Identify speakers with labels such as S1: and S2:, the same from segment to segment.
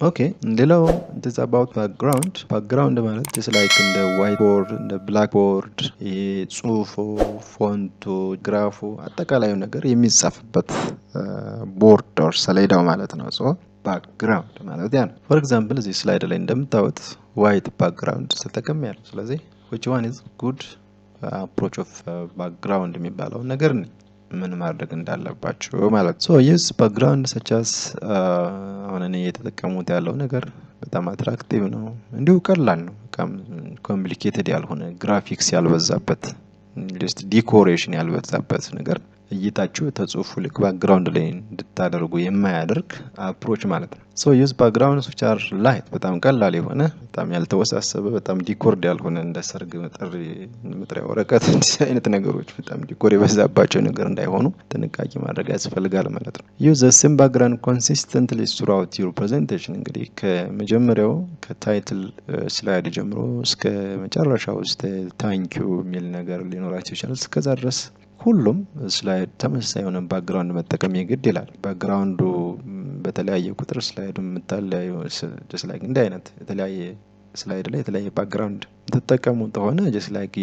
S1: Okay, ሌላው this about background ማለት just like in the whiteboard, in the blackboard ጽሁፉ፣ ፎንቱ፣ ግራፉ አጠቃላዩ ነገር የሚጻፍበት ቦርድ or ሰሌዳው ማለት ነው። so background ማለት ያ ነው። for example እዚህ ስላይድ ላይ እንደምታዩት white background ተጠቅሜያለሁ። ስለዚህ which one is good approach of background የሚባለው ነገር ነው ምን ማድረግ እንዳለባችሁ ማለት ነው። so yes background such as አሁን እኔ እየተጠቀሙት ያለው ነገር በጣም አትራክቲቭ ነው፣ እንዲሁ ቀላል ነው፣ ኮምፕሊኬትድ ያልሆነ ግራፊክስ ያልበዛበት ጀስት ዲኮሬሽን ያልበዛበት ነገር እይታችሁ ተጽፎ ልክ ባክግራውንድ ላይ እንድታደርጉ የማያደርግ አፕሮች ማለት ነው። so use backgrounds which are light በጣም ቀላል የሆነ በጣም ያልተወሳሰበ በጣም ዲኮርድ ያልሆነ እንደ ሰርግ መጥሪያ ወረቀት አይነት ነገሮች በጣም ዲኮር የበዛባቸው ነገር እንዳይሆኑ ጥንቃቄ ማድረግ ያስፈልጋል ማለት ነው። use the same background consistently throughout your presentation እንግዲህ ከመጀመሪያው ከታይትል ስላይድ ጀምሮ እስከ መጨረሻው እስከ ታንክ ዩ የሚል ነገር ሊኖራቸው ይችላል። እስከዛ ድረስ ሁሉም ስላይድ ተመሳሳይ የሆነ ባክግራውንድ መጠቀም የግድ ይላል። ባክግራውንዱ በተለያየ ቁጥር ስላይዱ የምታለያዩ just like እንደ አይነት የተለያየ ስላይድ ላይ የተለያየ ባክግራውንድ ተጠቀሙ ተሆነ just like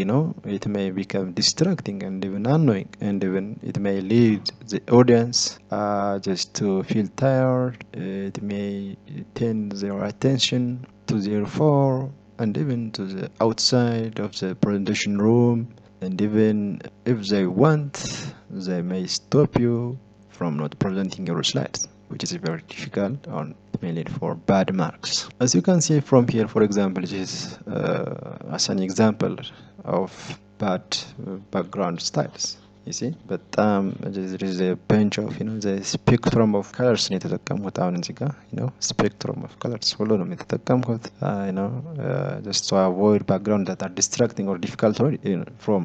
S1: it may become distracting and even annoying and even it may lead the audience just to feel tired. It may tend their attention to their phone and even to the outside of the presentation room. And even if they want, they may stop you from not presenting your slides, which is very difficult or may lead for bad marks. As you can see from here, for example, this is as an example of bad background styles. You see, but there is a bunch of the spectrum of colors in the spectrum of colors just to avoid background that are distracting or difficult from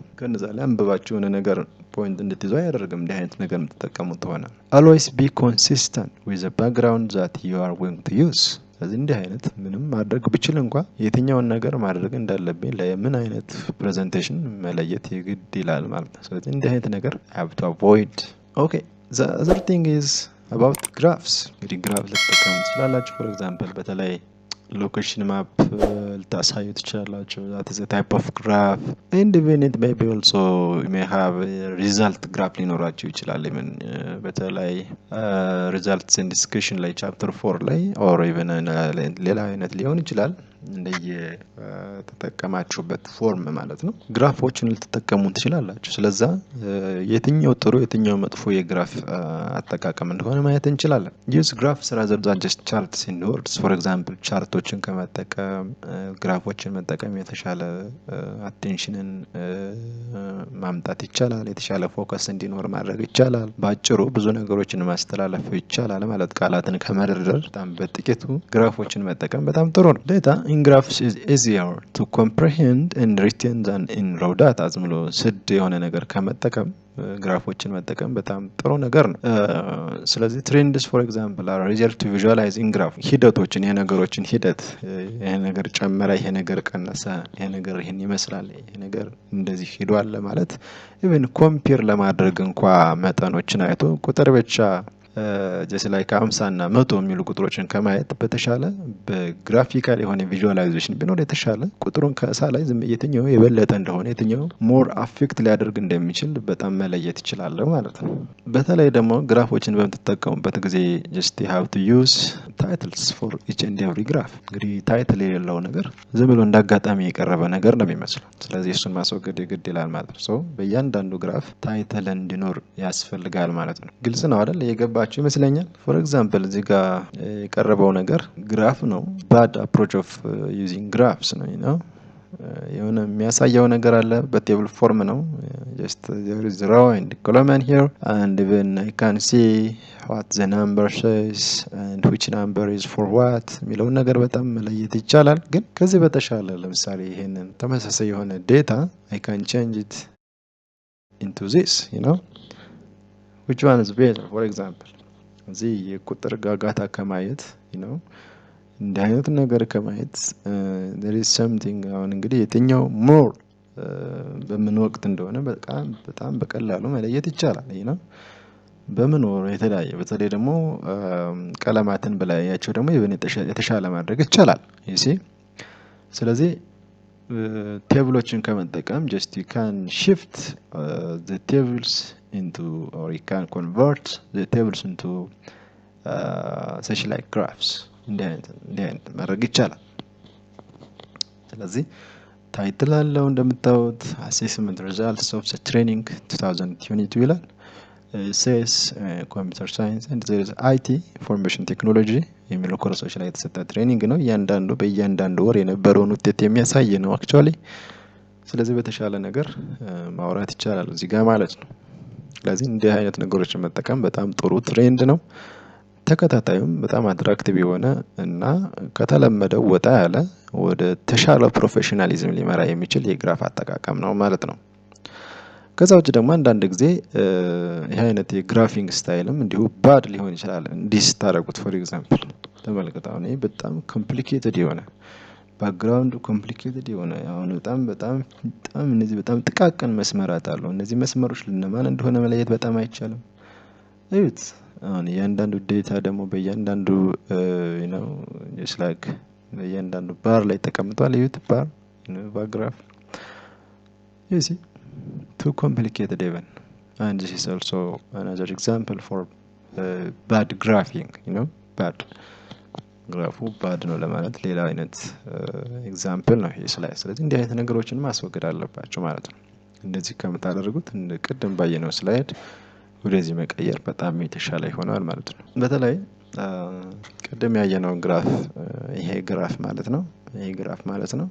S1: point እንድትይዙ አያደርግም እንዲህ አይነት ነገር የምትጠቀሙት ከሆነ always be consistent with the background that you are going to use። ስለዚህ እንዲህ አይነት ምንም ማድረግ ብችል እንኳን የትኛውን ነገር ማድረግ እንዳለብኝ ለምን አይነት ፕሬዘንቴሽን መለየት ይግድ ይላል ማለት ነው። ስለዚህ እንዲህ አይነት ነገር I have to avoid. Okay, the other thing is about graphs. እንግዲህ ግራፍ ልትጠቀሙ ትችላላችሁ። for example በተለይ location map ልታሳዩ ትችላላችሁ። that is a type of graph and even it may be also you may have a result graph ሊኖራችሁ ይችላል። even በተለይ results and discussion ላይ chapter 4 ላይ or even ሌላ አይነት ሊሆን ይችላል እንደየ ተጠቀማችሁበት ፎርም ማለት ነው። ግራፎችን ልትጠቀሙ ትችላላችሁ። ስለዛ የትኛው ጥሩ የትኛው መጥፎ የግራፍ አጠቃቀም እንደሆነ ማየት እንችላለን። use graphs rather than just charts in words. for example ቻርቶችን ከመጠቀም ግራፎችን መጠቀም የተሻለ አቴንሽንን ማምጣት ይቻላል። የተሻለ ፎከስ እንዲኖር ማድረግ ይቻላል። ባጭሩ ብዙ ነገሮችን ማስተላለፍ ይቻላል ማለት ቃላትን ከመደርደር በጣም በጥቂቱ ግራፎችን መጠቀም በጣም ጥሩ ነው። data in graphs is easier to comprehend and retain than in raw data። ዝም ብሎ ስድ የሆነ ነገር ከመጠቀም ግራፎችን መጠቀም በጣም ጥሩ ነገር ነው። ስለዚህ ትሬንድስ for example are easier to visualize in graph። ሂደቶችን የነገሮችን ሂደት ይሄ ነገር ጨመረ፣ ይሄ ነገር ቀነሰ፣ ይሄ ነገር ይሄን ይመስላል፣ ይሄ ነገር እንደዚህ ሄዷል ማለት even ኮምፔር ለማድረግ እንኳን መጠኖችን አይቶ ቁጥር ብቻ just like 50 እና 100 የሚሉ ቁጥሮችን ከማየት በተሻለ በግራፊካል የሆነ ቪዥዋላይዜሽን ቢኖር የተሻለ ቁጥሩን ከሳላይ የትኛው የበለጠ እንደሆነ የትኛው ሞር አፌክት ሊያደርግ እንደሚችል በጣም መለየት ይችላል ማለት ነው። በተለይ ደግሞ ግራፎችን በምትጠቀሙበት ጊዜ just you have to use titles for each and every graph። እንግዲህ ታይትል የሌለው ነገር ዝም ብሎ እንዳጋጣሚ የቀረበ ነገር ነው የሚመስለው። ስለዚህ እሱን ማስወገድ የግድ ይላል ማለት ነው። በእያንዳንዱ ግራፍ ታይትል እንዲኖር ያስፈልጋል ማለት ነው። ግልጽ ነው አይደል? የገባችሁ ይመስለኛል። for example እዚህ ጋር የቀረበው ነገር ግራፍ ነው። bad approach of using graphs ነው የሆነ የሚያሳየው ነገር አለ በቴብል ፎርም ነው። just there is row and column here and even I can see what the number says and which number is for what የሚለው ነገር በጣም መለየት ይቻላል። ግን ከዚህ በተሻለ ለምሳሌ ይሄንን ተመሳሳይ የሆነ ዴታ I can change it into this which one is better. for example እዚህ የቁጥር ጋጋታ ከማየት እንደ አይነት ነገር ከማየት there is something አሁን እንግዲህ የትኛው ሞር በምን ወቅት እንደሆነ በጣም በቀላሉ መለየት ይቻላል በመኖር የተለያየ በተለይ ደግሞ ቀለማትን በላያቸው ደግሞ የተሻለ ማድረግ ይቻላል ይሲ ስለዚህ ቴብሎችን ከመጠቀም just you can shift the tables into or you can convert the tables into such like graphs እንዲህ ማድረግ ይቻላል ስለዚህ ታይትል አለው እንደምታዩት assessment results of the training 2022 ይላል says computer science and there is IT information technology የሚለው ኮርሶች ላይ የተሰጠ ትሬኒንግ ነው በእያንዳንዱ ወር የነበረውን ውጤት የሚያሳይ ነው actually ስለዚህ በተሻለ ነገር ማውራት ይቻላል እዚህ ጋር ማለት ነው ስለዚህ እንዲህ አይነት ነገሮችን መጠቀም በጣም ጥሩ ትሬንድ ነው ተከታታዩም በጣም አትራክቲቭ የሆነ እና ከተለመደው ወጣ ያለ ወደ ተሻለ ፕሮፌሽናሊዝም ሊመራ የሚችል የግራፍ አጠቃቀም ነው ማለት ነው ከዛው ደግሞ አንዳንድ ጊዜ ይሄ አይነት የግራፊንግ ስታይልም እንዲሁ ባድ ሊሆን ይችላል እንዲስ ታረጉት ፎር ኤግዛምፕል ተመልከታው ነው በጣም ኮምፕሊኬትድ የሆነ ባክግራውንድ ኮምፕሊኬትድ የሆነ አሁን በጣም እነዚህ በጣም ጥቃቅን መስመራት አሉ እነዚህ መስመሮች ለነማን እንደሆነ መለየት በጣም አይቻልም እዩት አሁን ያንዳንዱ ዴታ ደግሞ በያንዳንዱ just like በያንዳንዱ ባር ላይ ተቀምጧል እዩት ባር ባክግራፍ you see too complicated even and this is also another example for bad graphing bad ግራፉ ባድ ነው ለማለት ሌላ አይነት ኤግዛምፕል ነው ይሄ ስለዚህ እንዲህ አይነት ነገሮችን ማስወገድ አለባችሁ ማለት ነው እንደዚህ ከምታደርጉት ቅድም ባየነው ስላይድ ወደዚህ መቀየር በጣም የተሻለ ይሆናል ማለት ነው በተለይ ቅድም ያየነው ግራፍ ይሄ ግራፍ ማለት ነው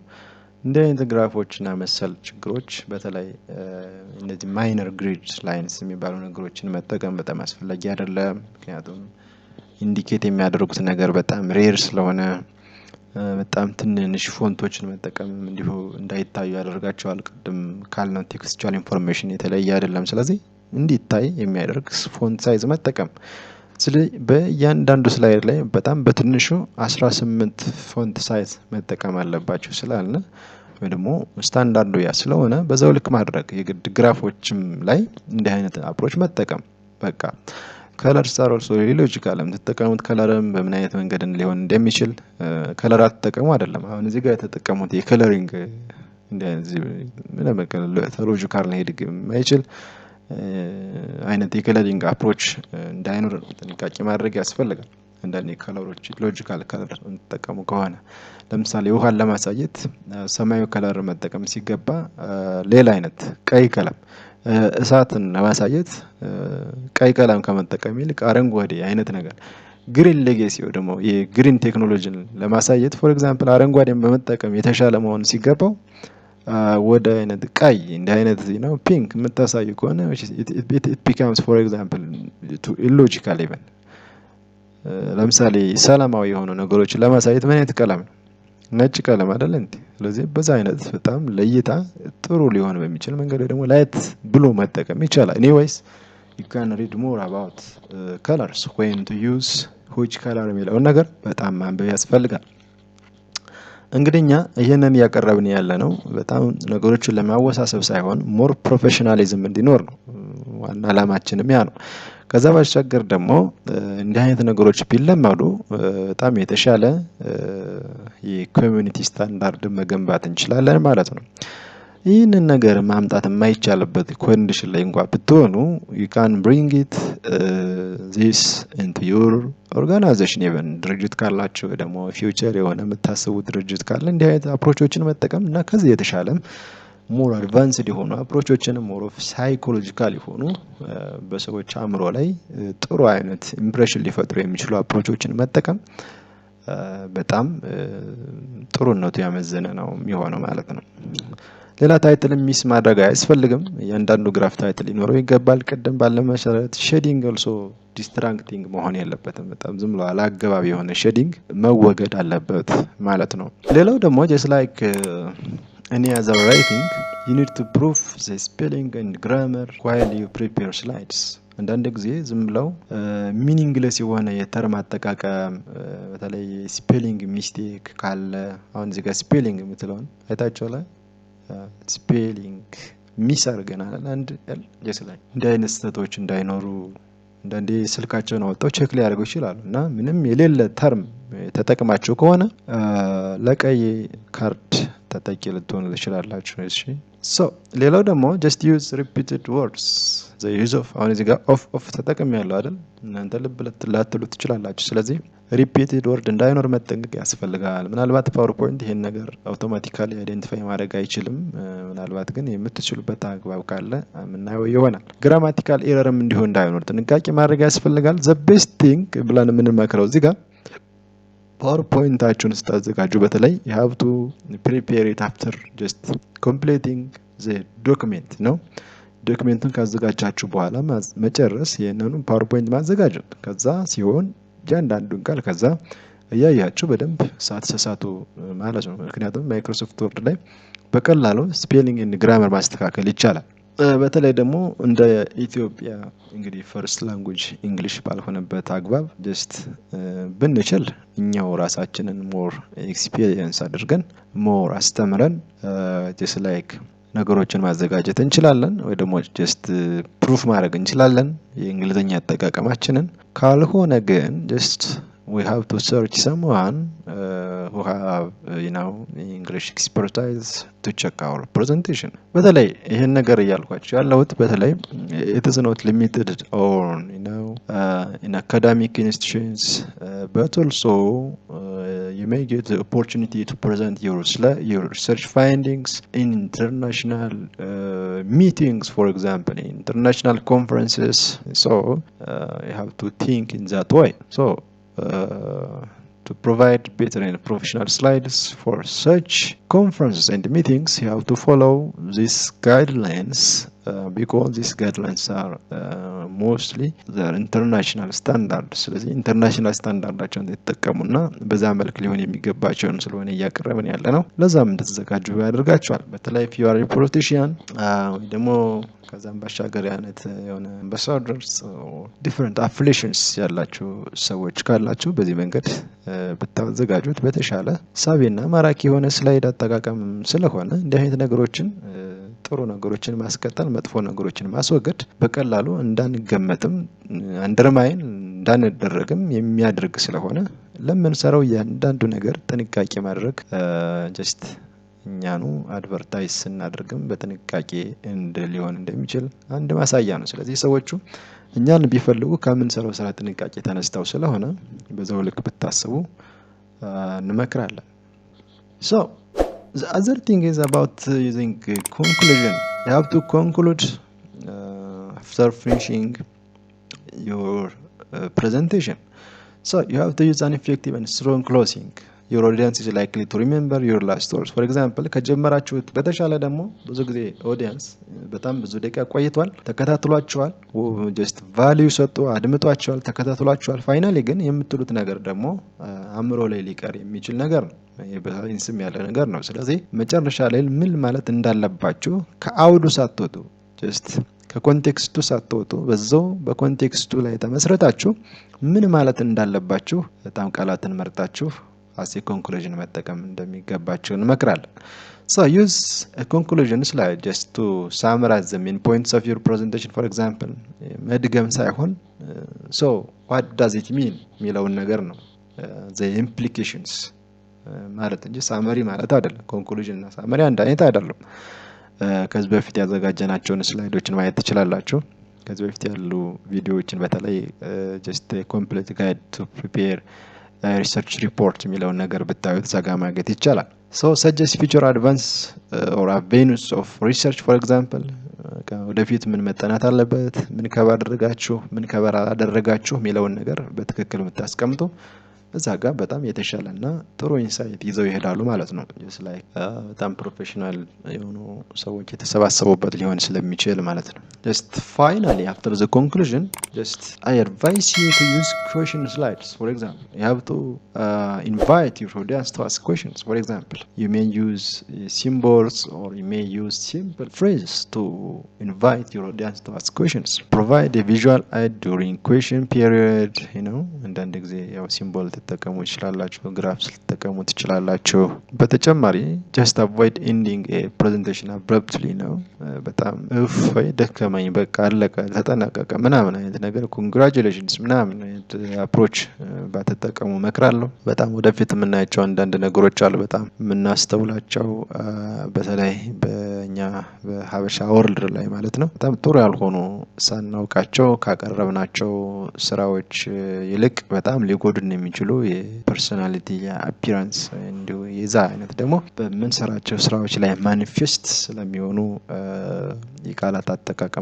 S1: እንደ አይነት ግራፎችና መሰል ችግሮች በተለይ እነዚህ ማይነር ግሪድ ላይንስ የሚባሉ ነገሮችን መጠቀም በጣም አስፈላጊ አይደለም ምክንያቱም ኢንዲኬት የሚያደርጉት ነገር በጣም ሬር ስለሆነ በጣም ትንንሽ ፎንቶችን መጠቀም እንዲሁ እንዳይታዩ ያደርጋቸዋል ቅድም ካልነው ቴክስቹዋል ኢንፎርሜሽን የተለየ አይደለም ስለዚህ እንዲታይ የሚያደርግ ፎንት ሳይዝ መጠቀም ስለዚህ በእያንዳንዱ ስላይድ ላይ በጣም በትንሹ 18 ፎንት ሳይዝ መጠቀም አለባችሁ ስላልነ ወይ ደግሞ ስታንዳርዱ ያ ስለሆነ በዛው ልክ ማድረግ የግድ ግራፎችም ላይ እንዲህ አይነት አፕሮች መጠቀም በቃ colors are also illogical ተጠቀሙት ከለርም በምን አይነት መንገድ ሊሆን እንደሚችል ከለራት ተጠቀሙ አይደለም አሁን እዚህ ጋር የተጠቀሙት የከለሪንግ እንደዚህ ምንም ሎጂካል ነው ሄድ የማይችል አይነት የከለሪንግ አፕሮች እንዳይኖር ጥንቃቄ ማድረግ ያስፈልጋል እንደኔ ከለሮች ሎጂካል ከለር ተጠቀሙ ከሆነ ለምሳሌ ውሃን ለማሳየት ሰማያዊ ከለር መጠቀም ሲገባ ሌላ አይነት ቀይ ቀለም እሳትን ለማሳየት ቀይ ቀለም ከመጠቀም ይልቅ አረንጓዴ አይነት ነገር ግሪን ሌጋሲ ደግሞ የግሪን ቴክኖሎጂን ለማሳየት ፎር ኤግዛምፕል አረንጓዴን በመጠቀም የተሻለ መሆን ሲገባው ወደ አይነት ቀይ እንደ አይነት ፒንክ መታሳዩ ከሆነ it becomes for example too illogical even ለምሳሌ ሰላማዊ የሆኑ ነገሮችን ለማሳየት ምን አይነት ቀለም ነጭ ቀለም አይደል እንዴ ስለዚህ በዛ አይነት በጣም ለይታ ጥሩ ሊሆን በሚችል መንገድ ደግሞ ላይት ብሎ መጠቀም ይቻላል anyways you can read more about colors when to use which color የሚለው ነገር በጣም ማንበብ ያስፈልጋል እንግዲህኛ ይሄንን ያቀርብን ያለ ነው በጣም ነገሮችን ለማወሳሰብ ሳይሆን ሞር ፕሮፌሽናሊዝም እንዲኖር ነው ዋና አላማችንም ያ ነው ከዛ ባሻገር ደግሞ እንዲህ አይነት ነገሮች ቢለማዱ በጣም የተሻለ የኮሚኒቲ ስታንዳርድ መገንባት እንችላለን ማለት ነው ይህንን ነገር ማምጣት የማይቻልበት ኮንዲሽን ላይ እንኳን ብትሆኑ you can bring it this into your organization even ድርጅት ካላችሁ ደግሞ ፊውቸር የሆነ የምታስቡ ድርጅት ካለ እንዲህ አይነት አፕሮቾችን መጠቀም እና ከዚህ የተሻለም ሞር አድቫንስድ የሆኑ አፕሮቾችን ሞር ኦፍ ሳይኮሎጂካል የሆኑ በሰዎች አእምሮ ላይ ጥሩ አይነት ኢምፕሬሽን ሊፈጥሩ የሚችሉ አፕሮቾችን መጠቀም በጣም ጥሩነቱ ያመዘነ ነው የሚሆነው ማለት ነው ሌላ ታይትል ሚስ ማድረግ አያስፈልግም ያንዳንዱ ግራፍ ታይትል ሊኖረው ይገባል ቀደም ባለ መሰረት ሼዲንግ also distracting መሆን የለበትም በጣም ዝም ብሎ አላገባብ የሆነ ሼዲንግ መወገድ አለበት ማለት ነው ሌላው ደግሞ just like any other writing you need to prove the spelling and grammar while you prepare slides አንዳንድ ጊዜ ዝም ብለው ሚኒንግለስ የሆነ የተርም አጠቃቀም በተለይ ስፔሊንግ ሚስቴክ ካለ አሁን እዚህ ጋር ስፔሊንግ የምትለውን አይታችኋል ስፔሊንግ ሚስ አድርገናል አንድ just like እንደ አይነት ስህተቶች እንዳይኖሩ አንዳንዴ ስልካቸውን አውጥተው ቼክ ሊያደርጉ ይችላሉ እና ምንም የሌለ ተርም ተጠቅማችሁ ከሆነ ለቀይ ካርድ ተጠቂ ልትሆኑ ትችላላችሁ። እሺ ሶ ሌላው ደግሞ just use repeated words the use of አሁን እዚህ ጋር ኦፍ ተጠቅም ያለው አይደል እናንተ ልብ ላትሉ ትችላላችሁ። ስለዚህ ሪፒትድ ወርድ እንዳይኖር መጠንቀቅ ያስፈልጋል። ምናልባት ፓወርፖይንት ይሄን ነገር አውቶማቲካሊ አይደንቲፋይ ማድረግ አይችልም። ምናልባት ግን የምትችሉበት አግባብ ካለ ምናየው ይሆናል። ግራማቲካል ኤረርም እንዲሆን እንዳይኖር ጥንቃቄ ማድረግ ያስፈልጋል። the best thing ብለን የምንመክረው እዚህ ጋር ፓወርፖይንታችሁን ስታዘጋጁ በተለይ you have to prepare it after just completing the document ነው። ዶክመንቱን ካዘጋጃችሁ በኋላ መጨረስ ይሄንን ፓወርፖይንት ማዘጋጀት ከዛ ሲሆን እያንዳንዱን ቃል ከዛ እያያችሁ በደንብ ሳትሳሳቱ ማለት ነው። ምክንያቱም ማይክሮሶፍት ወርድ ላይ በቀላሉ ስፔሊንግ ኤንድ ግራመር ማስተካከል ይቻላል። በተለይ ደግሞ እንደ ኢትዮጵያ እንግዲህ ፈርስት ላንጉዌጅ እንግሊሽ ባልሆነበት አግባብ ጀስት ብንችል እኛው ራሳችንን ሞር ኤክስፒሪየንስ አድርገን ሞር አስተምረን ጀስት ላይክ ነገሮችን ማዘጋጀት እንችላለን ወይ ደግሞ ጀስት ፕሩፍ ማድረግ እንችላለን የእንግሊዘኛ አጠቃቀማችንን። ካልሆነ ግን ጀስት we have to search someone who have English expertise to check our presentation. በተለይ ይሄን ነገር እያልኳችሁ ያለሁት በተለይ it is not limited on in academic institutions but also you may get the opportunity to present your research findings in international meetings, for example in international conferences. So you have to think in that way. So to provide better and professional slides for such conferences and meetings, you have to follow these guidelines because these guidelines are mostly the international standards. ስለዚህ ኢንተርናሽናል ስታንዳርዳቸውን ተጠቀሙና በዛ መልክ ሊሆን የሚገባቸውን ስለሆነ እያቀረብን ያለ ነው። ለዛም እንድትዘጋጁ ያደርጋችኋል። በተለይ if you are a politician ደግሞ ከዛም ባሻገር ያነት የሆነ ambassadors different affiliations ያላችሁ ሰዎች ካላችሁ በዚህ መንገድ ብታዘጋጁት በተሻለ ሳቢና ማራኪ የሆነ ስላይድ አጠቃቀም ስለሆነ እንዲህ አይነት ነገሮችን ጥሩ ነገሮችን ማስቀጠል መጥፎ ነገሮችን ማስወገድ በቀላሉ እንዳንገመትም አንደርማይን እንዳንደረግም የሚያደርግ ስለሆነ ለምንሰራው እያንዳንዱ ነገር ጥንቃቄ ማድረግ ጀስት እኛኑ አድቨርታይዝ ስናደርግም በጥንቃቄ ሊሆን እንደሚችል አንድ ማሳያ ነው። ስለዚህ ሰዎቹ እኛን ቢፈልጉ ከምንሰራው ስራ ጥንቃቄ ተነስተው ስለሆነ በዛው ልክ ብታስቡ እንመክራለን። So the other thing is about using conclusion. You have to conclude after finishing your presentation. So you have to use an effective and strong closing. Your audience is likely to remember your last words. For example ከጀመራችሁት በተሻለ ደግሞ ብዙ ጊዜ ኦዲየንስ በጣም ብዙ ደቂቃ ቆይቷል፣ ተከታትሏቸዋል፣ ጀስት ቫልዩ ሰጡ፣ አድምጧቸዋል፣ ተከታትሏቸዋል። ፋይናሊ ግን የምትሉት ነገር ደግሞ አእምሮ ላይ ሊቀር የሚችል ነገር ነው። በሳይንስም ያለ ነገር ነው። ስለዚህ መጨረሻ ላይ ምን ማለት እንዳለባችሁ ከአውዱ ሳትወጡ ጀስት ከኮንቴክስቱ ሳትወጡ በዛው በኮንቴክስቱ ላይ ተመስረታችሁ ምን ማለት እንዳለባችሁ በጣም ቃላትን መርጣችሁ as a conclusion መጠቀም እንደሚገባችሁ እንመክራለን። So use a conclusion slide just to summarize the main points of your presentation. For example መድገም ሳይሆን so what does it mean የሚለውን ነገር ነው the implications ማለት እንጂ ሳመሪ ማለት አይደለም። ኮንክሉዥን እና ሳመሪ አንድ አይነት አይደለም። ከዚህ በፊት ያዘጋጀናቸውን ስላይዶችን ማየት ትችላላችሁ። ከዚህ በፊት ያሉ ቪዲዮዎችን በተለይ just a complete guide to prepare research report የሚለውን ነገር ብታዩት ዛጋ ማግኘት ይቻላል። So suggest future advance or avenues of research, for example ወደፊት ምን መጠናት አለበት፣ ምን ከበር አደረጋችሁ፣ ምን ከበር አላደረጋችሁ የሚለውን ነገር በትክክል የምታስቀምጡ እዛ ጋር በጣም የተሻለና ጥሩ ኢንሳይት ይዘው ይሄዳሉ ማለት ነው። just like በጣም ፕሮፌሽናል የሆኑ ሰዎች የተሰባሰቡበት ሊሆን ስለሚችል ማለት ነው። just finally after the conclusion just I advise you to use question slides. For example you have to invite your audience to ask questions. For example you may use symbols or you may use simple phrases to invite your audience to ask questions. Provide a visual aid during question period, አንዳንድ ጊዜ ያው ሲምቦል ተጠቀሙ ይችላልላችሁ፣ ግራፍስ ተጠቀሙ ትችላላችሁ። በተጨማሪ just avoid ending a presentation abruptly በጣም ወይ ደከመ ተሸከመኝ በቃ አለቀ ተጠናቀቀ ምናምን አይነት ነገር ኮንግራቹሌሽንስ ምናምን አይነት አፕሮች ባትጠቀሙ እመክራለሁ። በጣም ወደፊት የምናያቸው አንዳንድ ነገሮች አሉ በጣም የምናስተውላቸው በተለይ በእኛ በሀበሻ ወርልድ ላይ ማለት ነው በጣም ጥሩ ያልሆኑ ሳናውቃቸው ካቀረብናቸው ስራዎች ይልቅ በጣም ሊጎዱን የሚችሉ የፐርሶናሊቲ የአፒራንስ እንዲሁ የዛ አይነት ደግሞ በምንሰራቸው ስራዎች ላይ ማኒፌስት ስለሚሆኑ የቃላት አጠቃቀማችን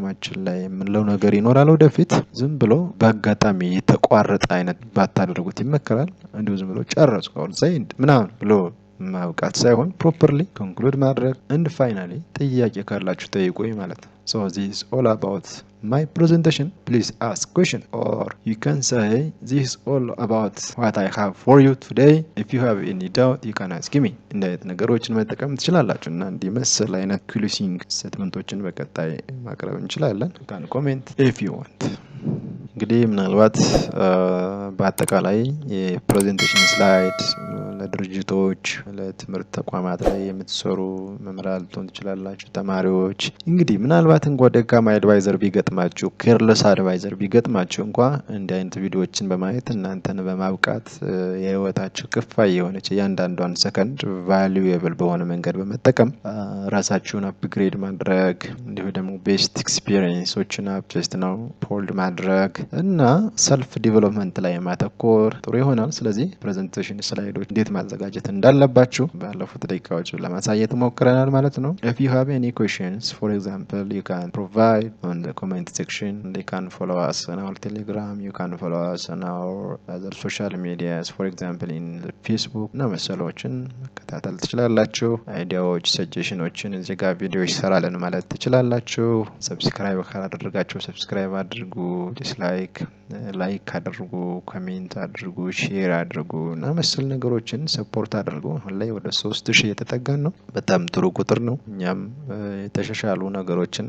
S1: ላይ የምንለው ነገር ይኖራል። ወደፊት ዝም ብሎ በአጋጣሚ የተቋረጠ አይነት ባታደርጉት ይመከራል። እንዲሁ ዝም ብሎ ጨረስኩ አሁን ዘይድ ምናምን ብሎ ማብቃት ሳይሆን ፕሮፐርሊ ኮንክሉድ ማድረግ and finally ጥያቄ ካላችሁ ጠይቁኝ ማለት ነው። So this is all about my presentation. Please ask question or you can say this is all about what I have for you today. If you have any doubt you can ask me. እንደዚህ ነገሮችን መጠቀም ትችላላችሁ እና እንዲህ መሰል አይነት ክሉሲንግ ስቴትመንቶችን በቀጣይ ማቅረብ እንችላለን። you can comment if you want. እንግዲህ ምናልባት በአጠቃላይ የፕሬዘንቴሽን ስላይድ ለድርጅቶች ለትምህርት ተቋማት ላይ የምትሰሩ መምህራን ልትሆኑ ትችላላችሁ። ተማሪዎች እንግዲህ ምናልባት እንኳን ደካማ አድቫይዘር ቢገጥማችሁ ኬርለስ አድቫይዘር ቢገጥማችሁ እንኳን እንዲህ አይነት ቪዲዮዎችን በማየት እናንተን በማብቃት የህይወታችሁ ክፋይ የሆነች እያንዳንዷን ሰከንድ ቫልዩኤብል በሆነ መንገድ በመጠቀም ራሳችሁን አፕግሬድ ማድረግ እንዲሁ ደግሞ ቤስት ኤክስፒሪየንሶችን አፕጀስት ነው ሆልድ ማድረግ እና ሰልፍ ዲቨሎፕመንት ላይ ማተኮር ጥሩ ይሆናል። ስለዚህ ፕሬዘንቴሽን ስላይዶች እንዴት ማዘጋጀት እንዳለባችሁ ባለፉት ደቂቃዎች ለማሳየት ሞክረናል ማለት ነው። if you have any questions for example you can provide on the comment section. You can follow us on our telegram, you can follow us on our other social medias for example in the Facebook እና መሰሎችን መከታተል ትችላላችሁ። አይዲያዎች ሰጀሽኖችን እዚህ ጋር ቪዲዮ ይሰራልን ማለት ትችላላችሁ። ሰብስክራይብ ካላደረጋችሁ ሰብስክራይብ አድርጉ፣ ላይክ አድርጉ፣ ኮሜንት አድርጉ፣ ሼር አድርጉ እና መሰል ነገሮችን ሰፖርት አድርጉ። አሁን ላይ ወደ 3000 የተጠጋን ነው። በጣም ጥሩ ቁጥር ነው። እኛም የተሻሻሉ ነገሮችን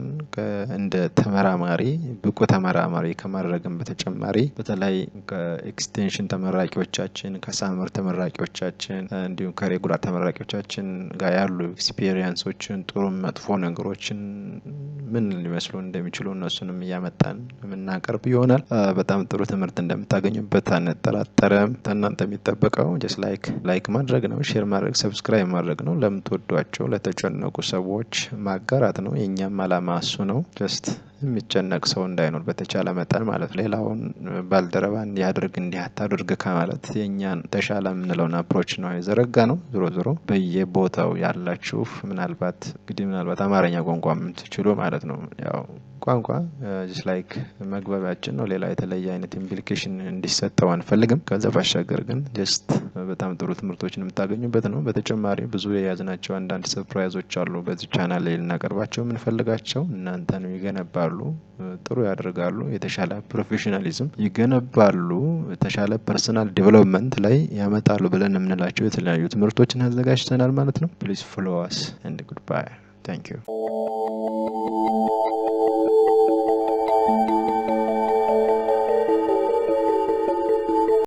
S1: እንደ ተመራማሪ ብቁ ተመራማሪ ከማድረግም በተጨማሪ በተለይ ከኤክስቴንሽን ተመራቂዎቻችን ከሳመር ተመራቂዎቻችን እንዲሁም ከሬጉላር ተመራቂዎቻችን ጋር ያሉ ኤክስፒሪየንሶችን ጥሩ መጥፎ ነገሮችን ምን ሊመስሉ እንደሚችሉ እነሱንም እያመጣን የምናቀርብ ይሆናል። በጣም ጥሩ ትምህርት እንደምታገኙበት አንጠራጠርም። እናንተ የሚጠበቀው ጀስት ላይክ ማድረግ ነው፣ ሼር ማድረግ፣ ሰብስክራይብ ማድረግ ነው። ለምትወዷቸው ለተጨነቁ ሰዎች ማጋራት ነው። የኛም አላማ እሱ ነው። ጀስት የሚጨነቅ ሰው እንዳይኖር በተቻለ መጠን ማለት ሌላውን ባልደረባ እንዲያደርግ እንዲያታደርግ ከማለት የኛን ተሻለ የምንለውን አፕሮች ነው የዘረጋ ነው። ዞሮ በየቦታው ያላችሁ ምናልባት አማርኛ ቋንቋ የምትችሉ ማለት ነው ያው ቋንቋ just like መግባቢያችን ነው። ሌላ የተለየ አይነት ኢምፕሊኬሽን እንዲሰጠው አንፈልግም። ከዛ ባሻገር ግን just በጣም ጥሩ ትምህርቶችን የምታገኙበት ነው። በተጨማሪ ብዙ የያዝናቸው አንዳንድ ሰርፕራይዞች አሉ በዚህ ቻናል ላይ ልናቀርባቸው የምንፈልጋቸው። እናንተን ይገነባሉ፣ ጥሩ ያደርጋሉ፣ የተሻለ ፕሮፌሽናሊዝም ይገነባሉ፣ የተሻለ ፐርሰናል ዴቨሎፕመንት ላይ ያመጣሉ ብለን የምንላቸው የተለያዩ ትምህርቶችን አዘጋጅተናል ማለት ነው። Please follow us and goodbye. Thank you.